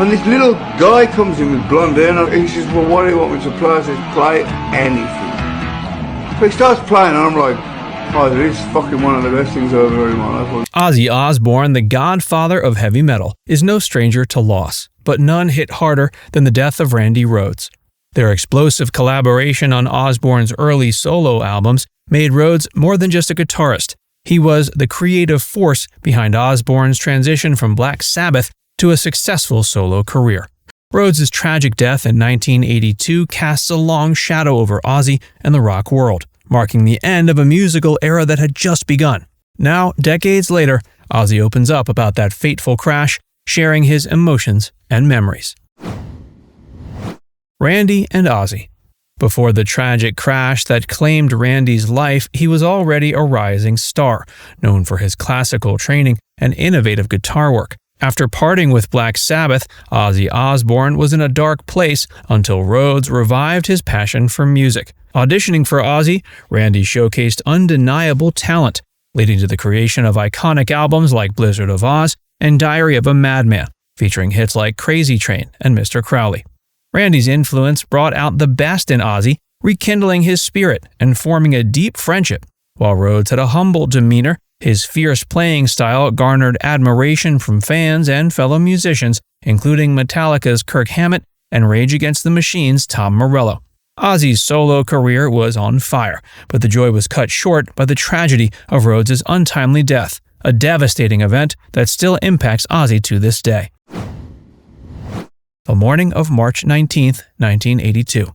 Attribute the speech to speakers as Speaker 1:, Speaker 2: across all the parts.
Speaker 1: And this little guy comes in with blonde hair and he says, well, what do you want me to play? I says, play anything. So he starts playing and I'm like, oh, this is fucking one of the best things I've ever heard in my life.
Speaker 2: Ozzy Osbourne, the godfather of heavy metal, is no stranger to loss, but none hit harder than the death of Randy Rhoads. Their explosive collaboration on Osbourne's early solo albums made Rhoads more than just a guitarist. He was the creative force behind Osbourne's transition from Black Sabbath to a successful solo career. Rhoads' tragic death in 1982 casts a long shadow over Ozzy and the rock world, marking the end of a musical era that had just begun. Now, decades later, Ozzy opens up about that fateful crash, sharing his emotions and memories. Randy and Ozzy. Before the tragic crash that claimed Randy's life, he was already a rising star, known for his classical training and innovative guitar work. After parting with Black Sabbath, Ozzy Osbourne was in a dark place until Rhoads revived his passion for music. Auditioning for Ozzy, Randy showcased undeniable talent, leading to the creation of iconic albums like Blizzard of Oz and Diary of a Madman, featuring hits like Crazy Train and Mr. Crowley. Randy's influence brought out the best in Ozzy, rekindling his spirit and forming a deep friendship. While Rhoads had a humble demeanor, his fierce playing style garnered admiration from fans and fellow musicians, including Metallica's Kirk Hammett and Rage Against the Machine's Tom Morello. Ozzy's solo career was on fire, but the joy was cut short by the tragedy of Rhoads' untimely death, a devastating event that still impacts Ozzy to this day. The morning of March 19, 1982.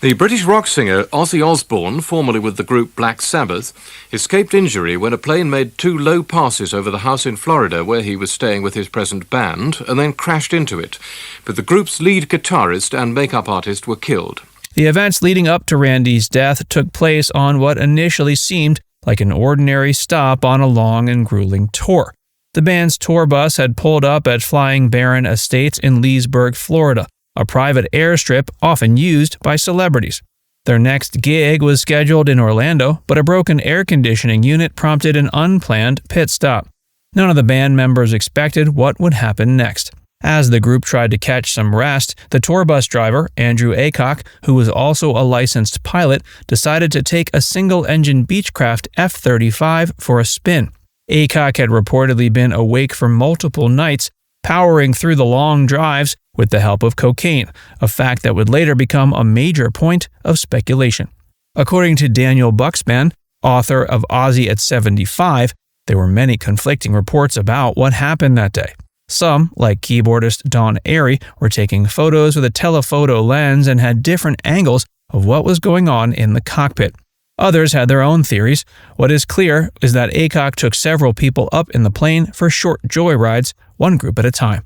Speaker 3: The British rock singer Ozzy Osbourne, formerly with the group Black Sabbath, escaped injury when a plane made 2 low passes over the house in Florida where he was staying with his present band and then crashed into it. But the group's lead guitarist and makeup artist were killed.
Speaker 2: The events leading up to Randy's death took place on what initially seemed like an ordinary stop on a long and grueling tour. The band's tour bus had pulled up at Flying Baron Estates in Leesburg, Florida, a private airstrip often used by celebrities. Their next gig was scheduled in Orlando, but a broken air conditioning unit prompted an unplanned pit stop. None of the band members expected what would happen next. As the group tried to catch some rest, the tour bus driver, Andrew Aycock, who was also a licensed pilot, decided to take a single-engine Beechcraft F-35 for a spin. Aycock had reportedly been awake for multiple nights, powering through the long drives with the help of cocaine, a fact that would later become a major point of speculation. According to Daniel Buxbaum, author of Ozzy at 75, there were many conflicting reports about what happened that day. Some, like keyboardist Don Airey, were taking photos with a telephoto lens and had different angles of what was going on in the cockpit. Others had their own theories. What is clear is that Aycock took several people up in the plane for short joyrides, one group at a time.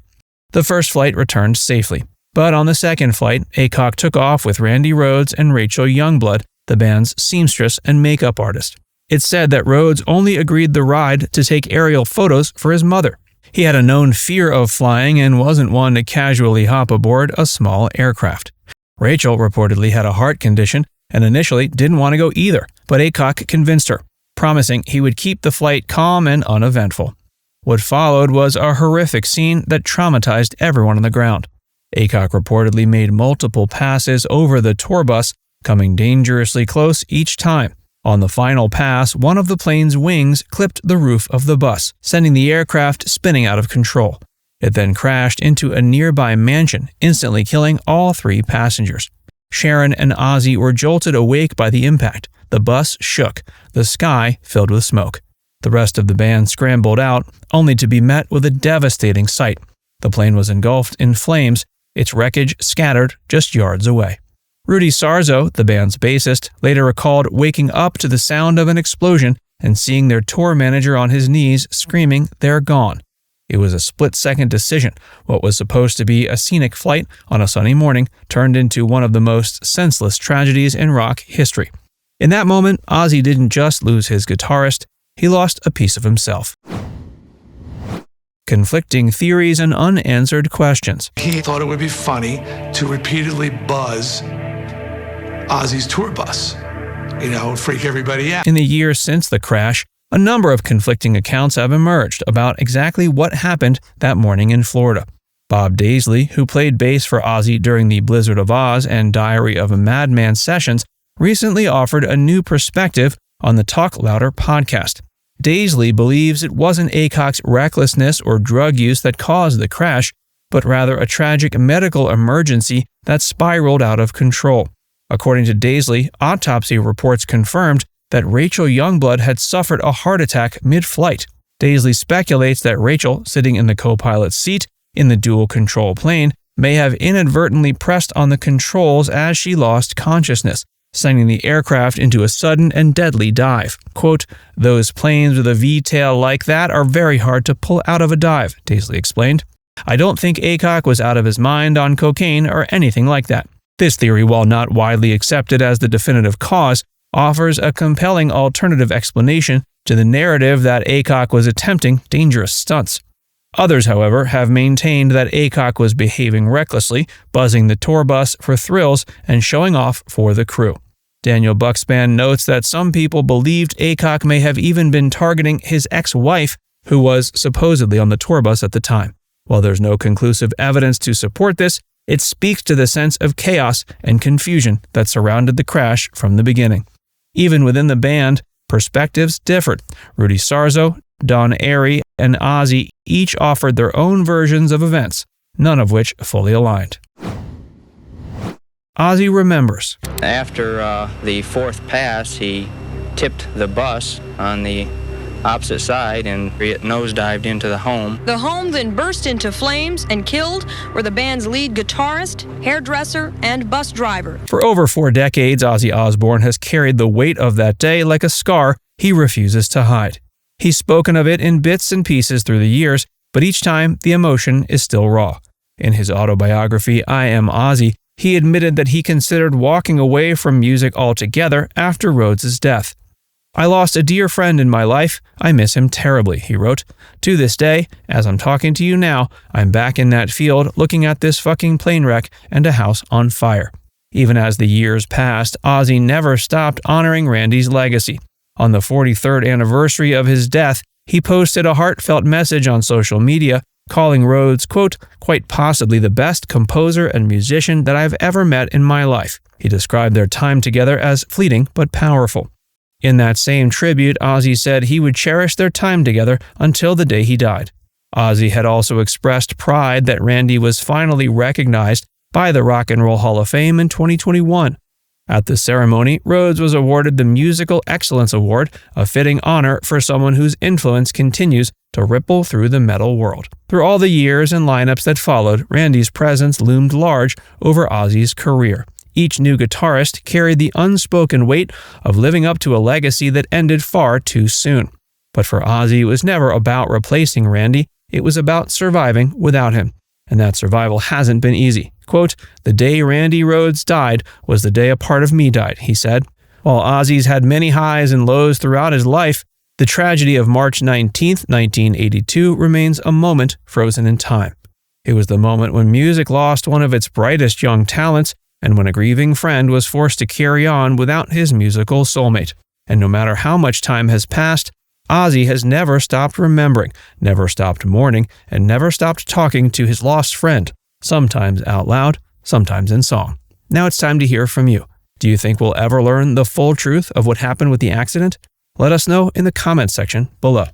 Speaker 2: The first flight returned safely, but on the second flight, Aycock took off with Randy Rhoads and Rachel Youngblood, the band's seamstress and makeup artist. It's said that Rhoads only agreed the ride to take aerial photos for his mother. He had a known fear of flying and wasn't one to casually hop aboard a small aircraft. Rachel reportedly had a heart condition and initially didn't want to go either, but Aycock convinced her, promising he would keep the flight calm and uneventful. What followed was a horrific scene that traumatized everyone on the ground. Aycock reportedly made multiple passes over the tour bus, coming dangerously close each time. On the final pass, one of the plane's wings clipped the roof of the bus, sending the aircraft spinning out of control. It then crashed into a nearby mansion, instantly killing all 3 passengers. Sharon and Ozzy were jolted awake by the impact. The bus shook, the sky filled with smoke. The rest of the band scrambled out, only to be met with a devastating sight. The plane was engulfed in flames, its wreckage scattered just yards away. Rudy Sarzo, the band's bassist, later recalled waking up to the sound of an explosion and seeing their tour manager on his knees screaming, "They're gone." It was a split-second decision. What was supposed to be a scenic flight on a sunny morning turned into one of the most senseless tragedies in rock history. In that moment, Ozzy didn't just lose his guitarist, he lost a piece of himself. Conflicting theories and unanswered questions.
Speaker 4: He thought it would be funny to repeatedly buzz Ozzy's tour bus, freak everybody out.
Speaker 2: In the years since the crash, a number of conflicting accounts have emerged about exactly what happened that morning in Florida. Bob Daisley, who played bass for Ozzy during the Blizzard of Oz and Diary of a Madman sessions, recently offered a new perspective on the Talk Louder podcast. Daisley believes it wasn't Aycock's recklessness or drug use that caused the crash, but rather a tragic medical emergency that spiraled out of control. According to Daisley, autopsy reports confirmed that Rachel Youngblood had suffered a heart attack mid-flight. Daisley speculates that Rachel, sitting in the co-pilot's seat in the dual-control plane, may have inadvertently pressed on the controls as she lost consciousness, sending the aircraft into a sudden and deadly dive. Quote, "Those planes with a V-tail like that are very hard to pull out of a dive," Daisley explained. "I don't think Aycock was out of his mind on cocaine or anything like that." This theory, while not widely accepted as the definitive cause, offers a compelling alternative explanation to the narrative that Aycock was attempting dangerous stunts. Others, however, have maintained that Aycock was behaving recklessly, buzzing the tour bus for thrills and showing off for the crew. Daniel Buckspan notes that some people believed Aycock may have even been targeting his ex-wife, who was supposedly on the tour bus at the time. While there's no conclusive evidence to support this, it speaks to the sense of chaos and confusion that surrounded the crash from the beginning. Even within the band, perspectives differed. Rudy Sarzo, Don Airey, and Ozzy each offered their own versions of events, none of which fully aligned. Ozzy remembers.
Speaker 5: After the fourth pass, he tipped the bus on the opposite side and it nosedived into the home.
Speaker 6: The home then burst into flames, and killed were the band's lead guitarist, hairdresser, and bus driver.
Speaker 2: For over 4 decades, Ozzy Osbourne has carried the weight of that day like a scar he refuses to hide. He's spoken of it in bits and pieces through the years, but each time the emotion is still raw. In his autobiography, I Am Ozzy, he admitted that he considered walking away from music altogether after Rhoads' death. "I lost a dear friend in my life. I miss him terribly," he wrote. "To this day, as I'm talking to you now, I'm back in that field looking at this fucking plane wreck and a house on fire." Even as the years passed, Ozzy never stopped honoring Randy's legacy. On the 43rd anniversary of his death, he posted a heartfelt message on social media, calling Rhoads, quote, "quite possibly the best composer and musician that I've ever met in my life." He described their time together as fleeting but powerful. In that same tribute, Ozzy said he would cherish their time together until the day he died. Ozzy had also expressed pride that Randy was finally recognized by the Rock and Roll Hall of Fame in 2021. At the ceremony, Rhoads was awarded the Musical Excellence Award, a fitting honor for someone whose influence continues to ripple through the metal world. Through all the years and lineups that followed, Randy's presence loomed large over Ozzy's career. Each new guitarist carried the unspoken weight of living up to a legacy that ended far too soon. But for Ozzy, it was never about replacing Randy, it was about surviving without him. And that survival hasn't been easy. Quote, "The day Randy Rhoads died was the day a part of me died," he said. While Ozzy's had many highs and lows throughout his life, the tragedy of March 19th, 1982 remains a moment frozen in time. It was the moment when music lost one of its brightest young talents, and when a grieving friend was forced to carry on without his musical soulmate. And no matter how much time has passed, Ozzy has never stopped remembering, never stopped mourning, and never stopped talking to his lost friend, sometimes out loud, sometimes in song. Now it's time to hear from you. Do you think we'll ever learn the full truth of what happened with the accident? Let us know in the comments section below.